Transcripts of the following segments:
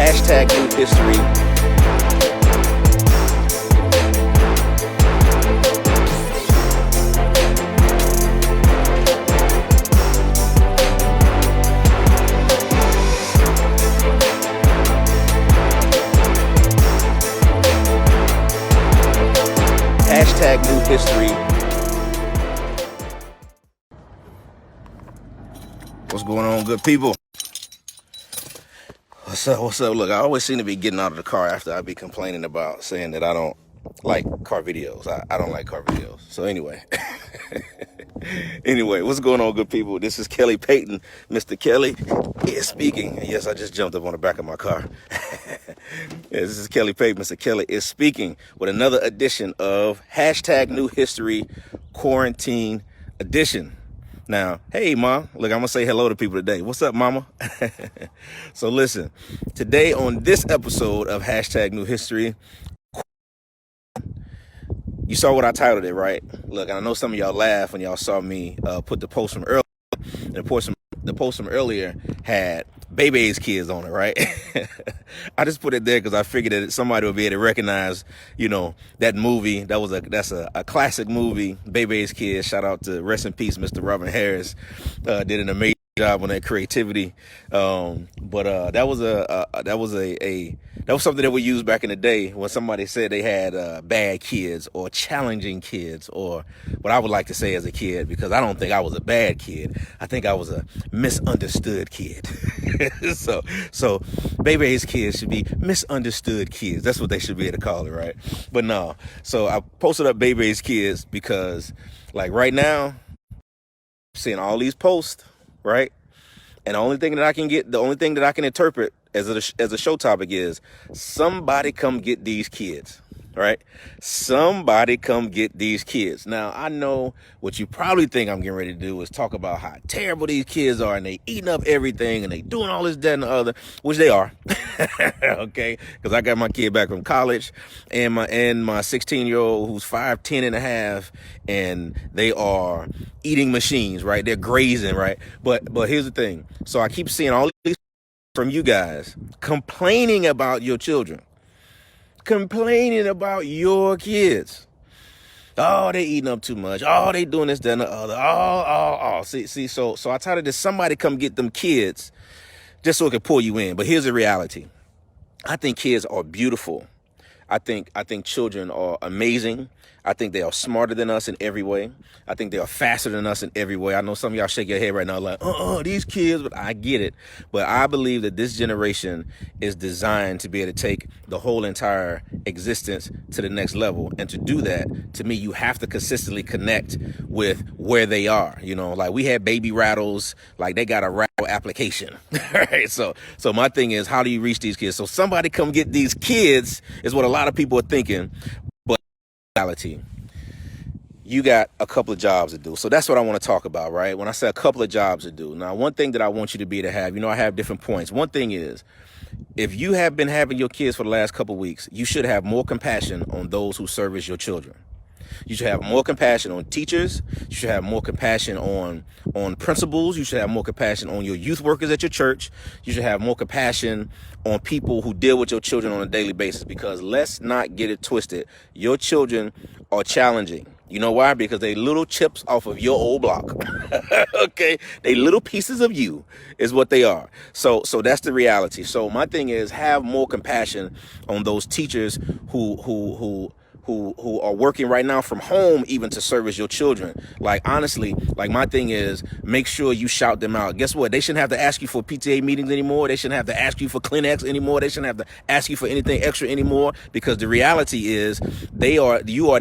Hashtag new history. Hashtag new history. What's going on, good people? What's up? Look, I always seem to be getting out of the car after I be complaining about saying that I don't like car videos. I don't like car videos. So anyway. Anyway, what's going on, good people? This is Kelly Payton. Mr. Kelly is speaking. Yes, I just jumped up on the back of my car. This is Kelly Payton. Mr. Kelly is speaking with another edition of Hashtag New History Quarantine Edition. Now, hey, Mom, look, I'm going to say hello to people today. What's up, Mama? So listen, today on this episode of Hashtag New History, you saw what I titled it, right? Look, I know some of y'all laughed when y'all saw me put the post from earlier. The post from earlier had Baby's kids on it, right? I just put it there because I figured that somebody would be able to recognize, that movie. That's a classic movie, Baby's Kids. Shout out to rest in peace, Mr. Robin Harris. Did an amazing job on that creativity. But that was something that we used back in the day when somebody said they had bad kids or challenging kids, or what I would like to say as a kid, because I don't think I was a bad kid. I think I was a misunderstood kid. So Baby's kids should be misunderstood kids. That's what they should be able to call it, right? But no. So I posted up Baby's kids because, like, right now, I'm seeing all these posts, right? And the only thing that I can interpret as a show topic is somebody come get these kids, right? Somebody come get these kids. Now, I know what you probably think I'm getting ready to do is talk about how terrible these kids are and they eating up everything and they doing all this, that, and the other, which they are. Okay? Because I got my kid back from college and my 16-year-old who's 5'10" and a half, and they are eating machines, right? They're grazing, right? But here's the thing. So I keep seeing all these from you guys complaining about your children. Complaining about your kids. Oh, they eating up too much. Oh, they doing this, that, and the other. Oh. See, so I titled this, somebody come get them kids, just so it can pull you in. But here's the reality. I think kids are beautiful. I think children are amazing. I think they are smarter than us in every way. I think they are faster than us in every way. I know some of y'all shake your head right now like, these kids, but I get it. But I believe that this generation is designed to be able to take the whole entire existence to the next level. And to do that, to me, you have to consistently connect with where they are. Like we had baby rattles, like they got a rattle application, right? So my thing is, how do you reach these kids? So somebody come get these kids is what a lot of people are thinking. You got a couple of jobs to do. So that's what I want to talk about, right? When I say a couple of jobs to do. Now, one thing that I want you to be to have, I have different points. One thing is, if you have been having your kids for the last couple of weeks, you should have more compassion on those who service your children. You should have more compassion on teachers. You should have more compassion on principals. You should have more compassion on your youth workers at your church. You should have more compassion on people who deal with your children on a daily basis, because let's not get it twisted. Your children are challenging. You know why? Because they little chips off of your old block. Okay? They little pieces of you is what they are. So that's the reality. So my thing is, have more compassion on those teachers who are working right now from home, even to service your children. Like, honestly, like, my thing is, make sure you shout them out. Guess what? They shouldn't have to ask you for PTA meetings anymore. They shouldn't have to ask you for Kleenex anymore. They shouldn't have to ask you for anything extra anymore, because the reality is you are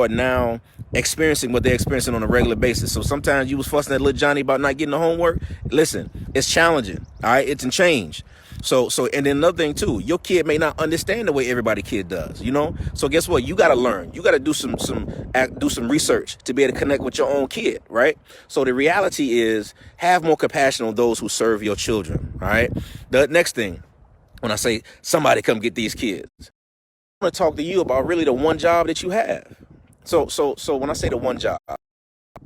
now experiencing what they're experiencing on a regular basis. So sometimes you was fussing at little Johnny about not getting the homework. Listen, it's challenging. All right. It's a change. So, and then another thing too, your kid may not understand the way everybody kid does, So guess what? You got to learn. You got to do some research to be able to connect with your own kid, right? So the reality is, have more compassion on those who serve your children. All right. The next thing, when I say somebody come get these kids, I'm going to talk to you about really the one job that you have. So when I say the one job,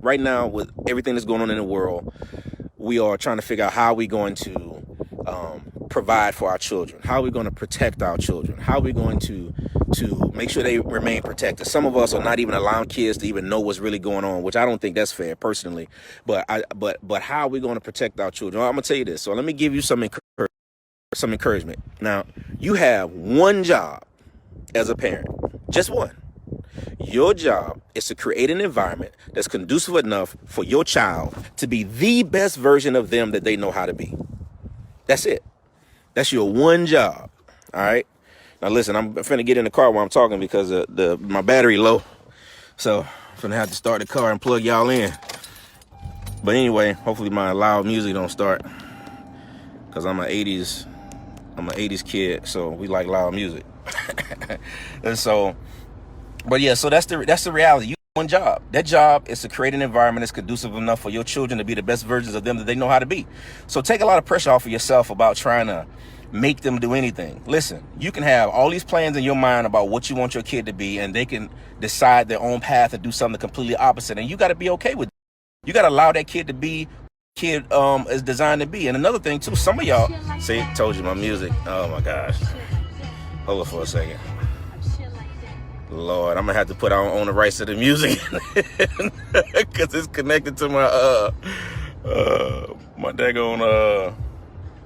right now with everything that's going on in the world, we are trying to figure out how we're going to provide for our children? How are we going to protect our children? How are we going to make sure they remain protected? Some of us are not even allowing kids to even know what's really going on, which I don't think that's fair personally. But how are we going to protect our children? Well, I'm going to tell you this. So let me give you some encouragement. Now, you have one job as a parent, just one. Your job is to create an environment that's conducive enough for your child to be the best version of them that they know how to be. That's it. That's your one job. All right. Now listen, I'm finna get in the car while I'm talking because my battery low. So I'm finna have to start the car and plug y'all in. But anyway, hopefully my loud music don't start, because I'm an 80s kid, so we like loud music. And so, but yeah, so that's the reality. You have one job. That job is to create an environment that's conducive enough for your children to be the best versions of them that they know how to be. So take a lot of pressure off of yourself about trying to make them do anything. Listen, you can have all these plans in your mind about what you want your kid to be, and they can decide their own path and do something completely opposite. And you got to be okay with it. You got to allow that kid to be kid is designed to be. And another thing too, some of y'all, see, told you my music. Oh my gosh. Hold on for a second. Lord, I'm gonna have to put on the rights to the music because it's connected to my my daggone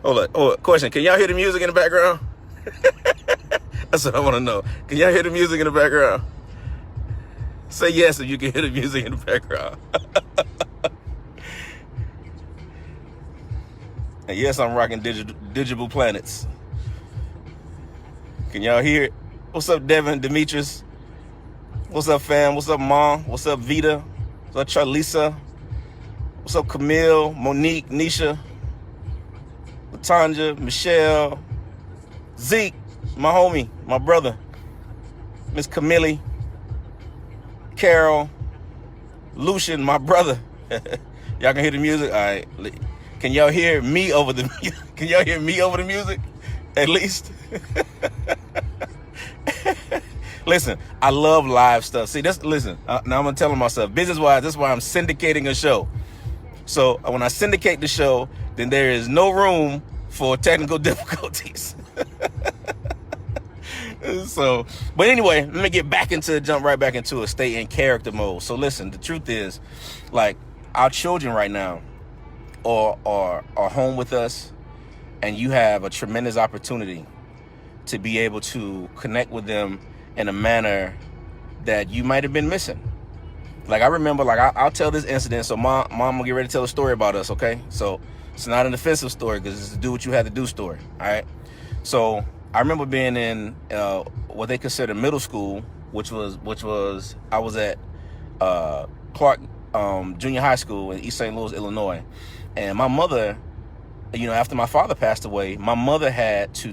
hold on. Question, can y'all hear the music in the background? That's what I want to know. Can y'all hear the music in the background? Say yes if you can hear the music in the background. And yes, I'm rocking digital planets. Can y'all hear it? What's up, Devin, Demetrius? What's up, fam? What's up, Mom? What's up, Vita? What's up, Charlisa? What's up, Camille, Monique, Nisha, Latanja, Michelle, Zeke, my homie, my brother, Miss Camille, Carol, Lucian, my brother. Y'all can hear the music? All right. Can y'all hear me over the music? Can y'all hear me over the music? At least. Listen, I love live stuff. See, listen, now I'm going to tell myself, business-wise, this is why I'm syndicating a show. So when I syndicate the show, then there is no room for technical difficulties. So, but anyway, let me jump right back into it, stay in character mode. So listen, the truth is, like, our children right now are home with us, and you have a tremendous opportunity to be able to connect with them in a manner that you might have been missing. Like, I remember, like, I'll tell this incident. So mom will get ready to tell a story about us, okay? So it's not an offensive story, because it's a do what you had to do story, all right? So I remember being in what they consider middle school, which was I was at Clark Junior High School in East St. Louis, Illinois. And my mother, after my father passed away, my mother had to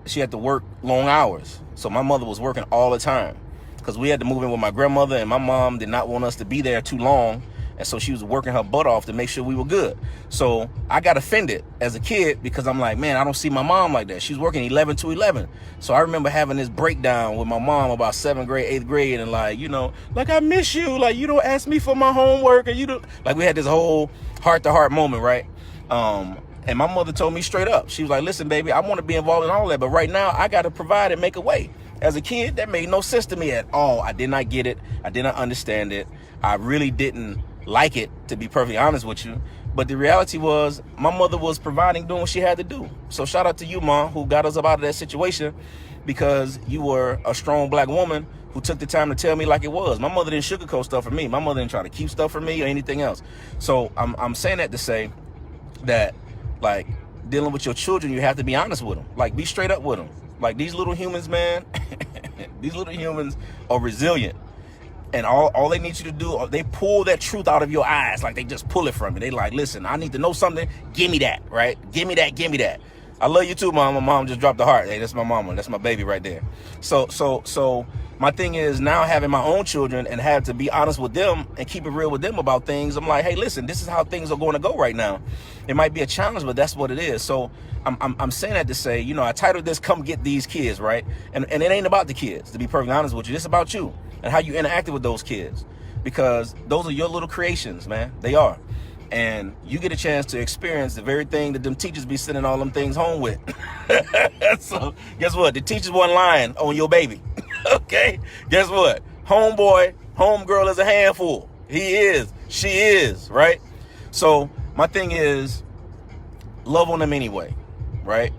she had to work long hours. So my mother was working all the time because we had to move in with my grandmother, and my mom did not want us to be there too long. And so she was working her butt off to make sure we were good. So I got offended as a kid because I'm like, man, I don't see my mom like that. She's working 11 to 11. So I remember having this breakdown with my mom about 7th grade, 8th grade. And like, I miss you. Like, you don't ask me for my homework. And like, we had this whole heart to heart moment, right? And my mother told me straight up. She was like, listen, baby, I want to be involved in all that, but right now I got to provide and make a way. As a kid, that made no sense to me at all. I did not get it. I did not understand it. I really didn't like it, to be perfectly honest with you. But the reality was, my mother was providing, doing what she had to do. So shout out to you, Mom, who got us up out of that situation, because you were a strong black woman who took the time to tell me like it was. My mother didn't sugarcoat stuff for me. My mother didn't try to keep stuff for me or anything else. So I'm saying that to say that, like, dealing with your children, you have to be honest with them. Like, be straight up with them. Like, these little humans, man, these little humans are resilient. And all they need you to do, they pull that truth out of your eyes. Like, they just pull it from you. They like, listen, I need to know something. Give me that, right? Give me that. Give me that. I love you too, Mom. My mom just dropped the heart. Hey, that's my mama. That's my baby right there. So my thing is, now having my own children and have to be honest with them and keep it real with them about things. I'm like, hey, listen, this is how things are going to go right now. It might be a challenge, but that's what it is. So I'm saying that to say, I titled this "Come Get These Kids," right? And it ain't about the kids, to be perfectly honest with you. It's about you and how you interacted with those kids, because those are your little creations, man. They are. and you get a chance to experience the very thing that them teachers be sending all them things home with. So guess what? The teachers wasn't lying on your baby. Okay? Guess what? Homeboy, homegirl is a handful. He is. She is, right? So my thing is, love on them anyway, right?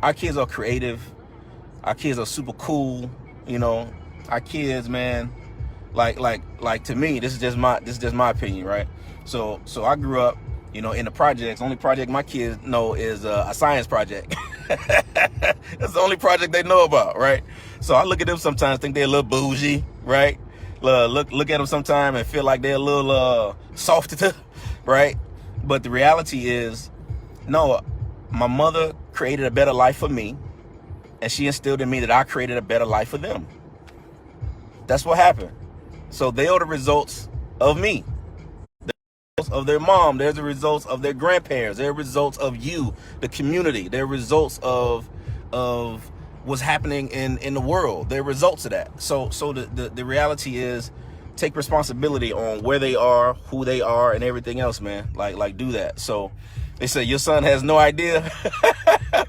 Our kids are creative. Our kids are super cool. You know, our kids, man, like to me, this is just my opinion, right? So I grew up, you know, in the projects. Only project my kids know is a science project. That's the only project they know about, right? So I look at them sometimes, think they're a little bougie, right? Look at them sometimes and feel like they're a little soft, right? But the reality is, no, my mother created a better life for me, and she instilled in me that I created a better life for them. That's what happened. So they are the results of me. The results of their mom. There's the results of their grandparents. They're results of you, the community. They're results of what's happening in the world. They're results of that. So the reality is, take responsibility on where they are, who they are, and everything else, man. Like do that. So they say your son has no idea.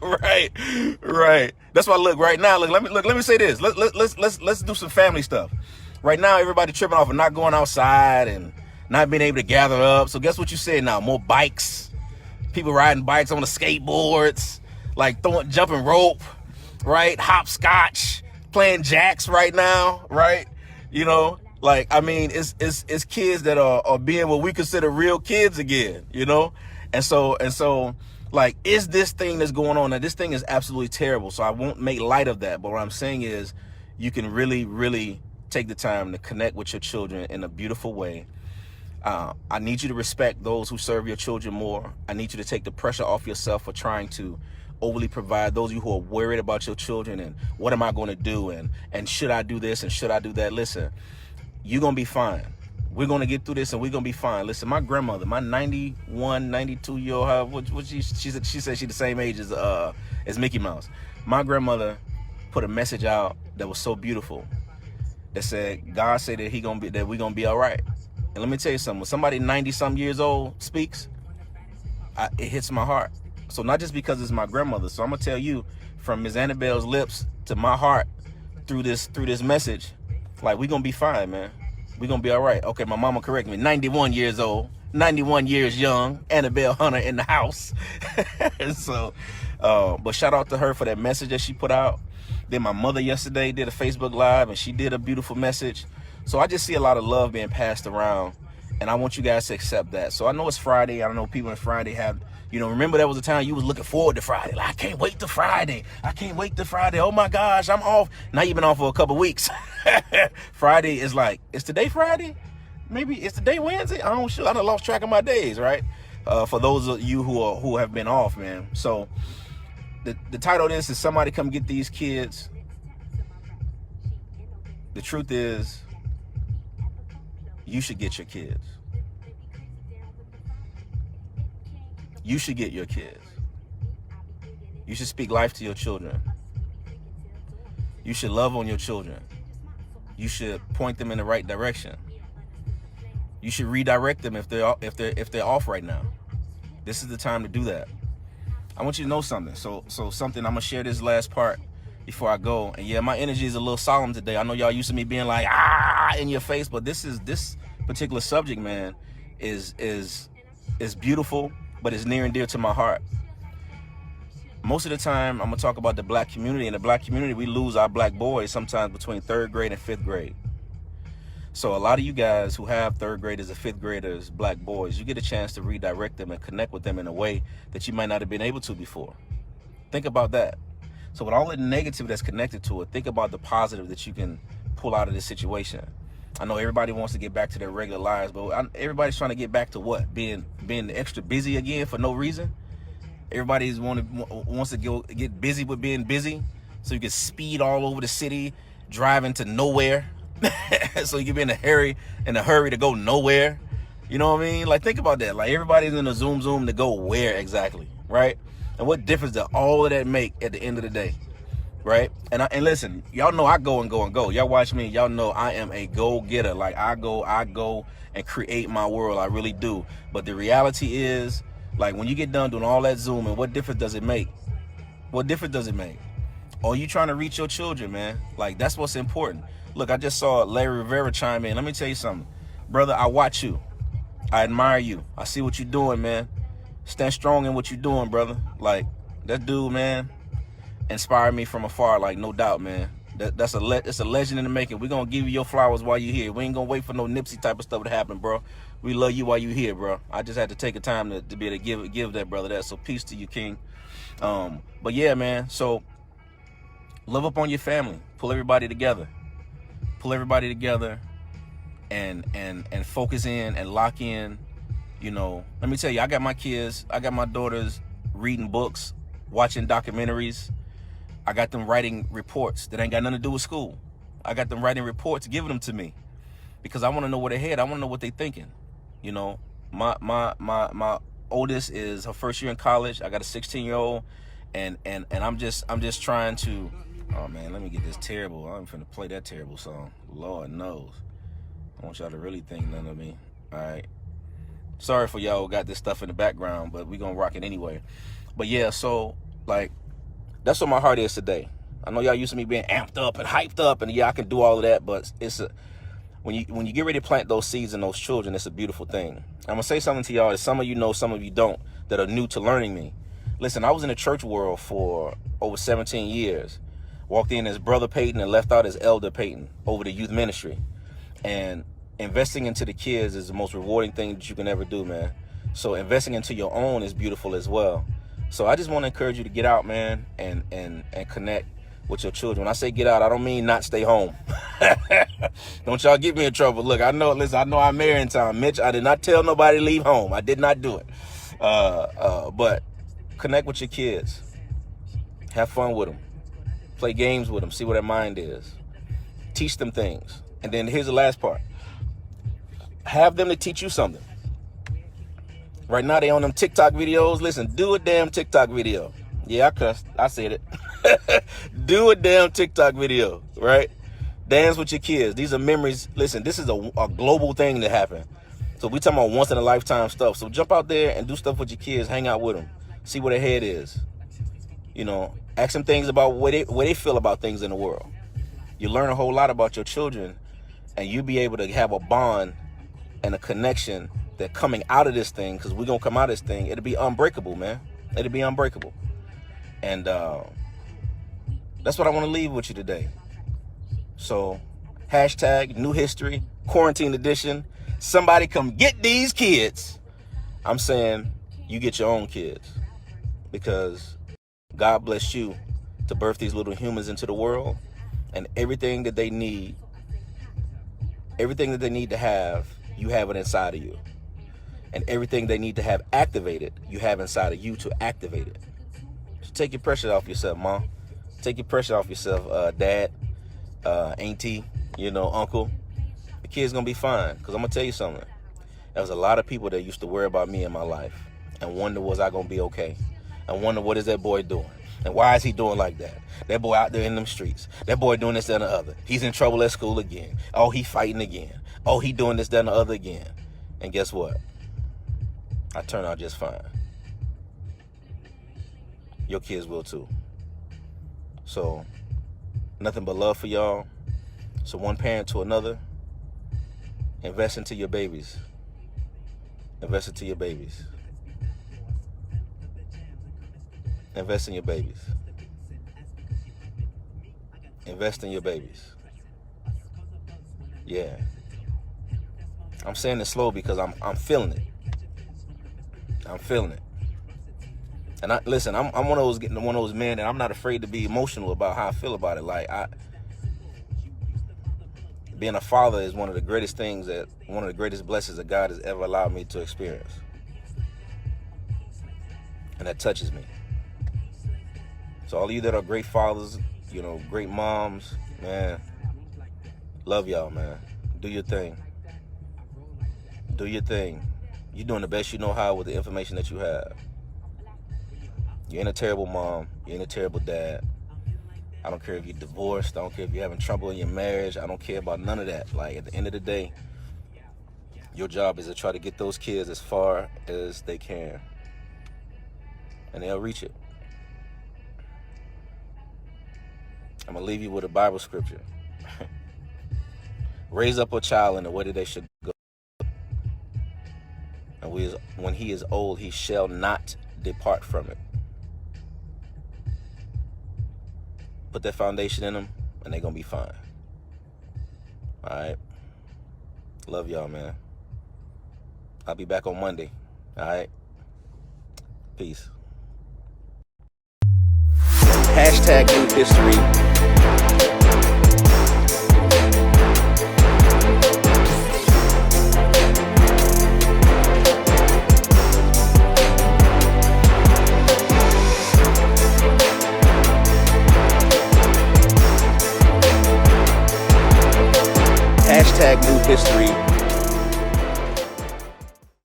Right. That's why look right now. Let me say this. Let's do some family stuff. Right now, everybody tripping off of not going outside and not being able to gather up. So guess what you said now? More bikes, people riding bikes on the skateboards, like jumping rope, right? Hopscotch, playing jacks right now, right? You know, like, I mean, it's kids that are being what we consider real kids again, you know? And so, like, is this thing that's going on? Now, this thing is absolutely terrible, so I won't make light of that. But what I'm saying is, you can really, really take the time to connect with your children in a beautiful way. I need you to respect those who serve your children more. I need you to take the pressure off yourself for trying to overly provide. Those of you who are worried about your children and what am I going to do and should I do this and should I do that? Listen, you're going to be fine. We're going to get through this and we're going to be fine. Listen, my grandmother, my 91, 92-year-old, what she said she's the same age as Mickey Mouse. My grandmother put a message out that was so beautiful that said, God said that we're going to be all right. And let me tell you something. When somebody 90-some years old speaks, it hits my heart. So not just because it's my grandmother. So I'm going to tell you, from Ms. Annabelle's lips to my heart through this message, like, we're going to be fine, man. We're going to be all right. Okay, my mama correct me. 91 years old, 91 years young, Annabelle Hunter in the house. And so, but shout out to her for that message that she put out. Then my mother yesterday did a Facebook Live, and she did a beautiful message. So I just see a lot of love being passed around, and I want you guys to accept that. So I know it's Friday. I don't know, people in Friday have, you know, remember there was a time you was looking forward to Friday. Like, I can't wait to Friday. I can't wait to Friday. Oh my gosh, I'm off. Now you've been off for a couple weeks. Friday is like, is today Friday? Maybe it's today Wednesday? I done lost track of my days, right? For those of you who have been off, man. So the title of this is Somebody Come Get These Kids. The truth is, you should get your kids. You should get your kids. You should speak life to your children. You should love on your children. You should point them in the right direction. You should redirect them if they're off right now. This is the time to do that. I want you to know something. So something, I'm gonna share this last part before I go. And yeah, my energy is a little solemn today. I know y'all used to me being like in your face, but this particular subject, man, is beautiful, but it's near and dear to my heart. Most of the time, I'm gonna talk about the black community. In the black community, we lose our black boys sometimes between 3rd grade and 5th grade. So a lot of you guys who have 3rd graders and 5th graders, black boys, you get a chance to redirect them and connect with them in a way that you might not have been able to before. Think about that. So with all the negative that's connected to it, think about the positive that you can pull out of this situation. I know everybody wants to get back to their regular lives, but everybody's trying to get back to what? Being extra busy again for no reason. Everybody wants to get busy with being busy, so you can speed all over the city, driving to nowhere, so you can be in a hurry to go nowhere. You know what I mean? Like, think about that. Like, everybody's in a zoom to go where exactly, right? And what difference does all of that make at the end of the day? right? And listen, y'all know I go and go and go. Y'all watch me, y'all know I am a go-getter. Like I go and create my world. I really do. But the reality is, like, when you get done doing all that Zooming, what difference does it make? What difference does it make? Or you trying to reach your children, man? Like, that's what's important. Look, I just saw Larry Rivera chime in. Let me tell you something. Brother, I watch you. I admire you. I see what you're doing, man. Stand strong in what you're doing, brother. Like, that dude, man, inspired me from afar, like, no doubt, man. It's a legend in the making. We're going to give you your flowers while you're here. We ain't going to wait for no Nipsey type of stuff to happen, bro. We love you while you're here, bro. I just had to take a time to be able to give that brother that. So peace to you, King. But yeah, man, so love up on your family. Pull everybody together. Pull everybody together and focus in and lock in. You know, let me tell you, I got my kids, I got my daughters reading books, watching documentaries. I got them writing reports that ain't got nothing to do with school. I got them writing reports, giving them to me because I want to know where they're headed. I want to know what they're thinking. You know, my oldest is her first year in college. I got a 16-year-old, and I'm just trying to. Oh man, let me get this terrible. I'm finna play that terrible song. Lord knows, I want y'all to really think none of me. All right. Sorry for y'all who got this stuff in the background, but we gonna rock it anyway. But yeah, so like, that's what my heart is today. I know y'all used to me being amped up and hyped up, and yeah, I can do all of that, but when you get ready to plant those seeds in those children, it's a beautiful thing. I'm gonna say something to y'all that some of you know, some of you don't, that are new to learning me. Listen, I was in the church world for over 17 years. Walked in as Brother Payton and left out as Elder Payton over the youth ministry. And investing into the kids is the most rewarding thing that you can ever do, man. So investing into your own is beautiful as well. So I just want to encourage you to get out, man, and connect with your children. When I say get out, I don't mean not stay home. Don't y'all get me in trouble. Look, I know I'm married in time. Mitch, I did not tell nobody to leave home. I did not do it. But connect with your kids. Have fun with them. Play games with them. See where their mind is. Teach them things. And then here's the last part. Have them to teach you something. Right now they on them TikTok videos. Listen, do a damn TikTok video. Yeah, I cussed. I said it. Do a damn TikTok video, right? Dance with your kids. These are memories. Listen, this is a global thing that happened. So we talking about once in a lifetime stuff. So jump out there and do stuff with your kids. Hang out with them. See where their head is. You know, ask them things about where they feel about things in the world. You learn a whole lot about your children, and you be able to have a bond and a connection that coming out of this thing, because we're going to come out of this thing, it'll be unbreakable, man. It'll be unbreakable. And that's what I want to leave with you today. So, hashtag new history, quarantine edition. Somebody come get these kids. I'm saying you get your own kids, because God bless you to birth these little humans into the world, and everything that they need to have, you have it inside of you. And everything they need to have activated, you have inside of you to activate it. So take your pressure off yourself, Mom. Take your pressure off yourself, Dad, Auntie, Uncle. The kid's going to be fine, because I'm going to tell you something. There was a lot of people that used to worry about me in my life and wonder, was I going to be okay? And wonder, what is that boy doing? And why is he doing like that? That boy out there in them streets. That boy doing this, that, and the other. He's in trouble at school again. Oh, he fighting again. Oh, he doing this, that, and the other again. And guess what? I turn out just fine. Your kids will too. So, nothing but love for y'all. So one parent to another, invest into your babies. Invest into your babies. Invest in your babies. Invest in your babies. Yeah. I'm saying it slow because I'm feeling it. I'm feeling it. And I'm one of those men, and I'm not afraid to be emotional about how I feel about it. Like, being a father is one of the greatest blessings that God has ever allowed me to experience. And that touches me. So all of you that are great fathers, great moms, man, love y'all, man. Do your thing. Do your thing. You're doing the best you know how with the information that you have. You ain't a terrible mom. You ain't a terrible dad. I don't care if you're divorced. I don't care if you're having trouble in your marriage. I don't care about none of that. Like, at the end of the day, your job is to try to get those kids as far as they can, and they'll reach it. I'm going to leave you with a Bible scripture. Raise up a child in the way that they should go, and when he is old, he shall not depart from it. Put that foundation in them, and they're going to be fine. All right? Love y'all, man. I'll be back on Monday. All right? Peace. #New History.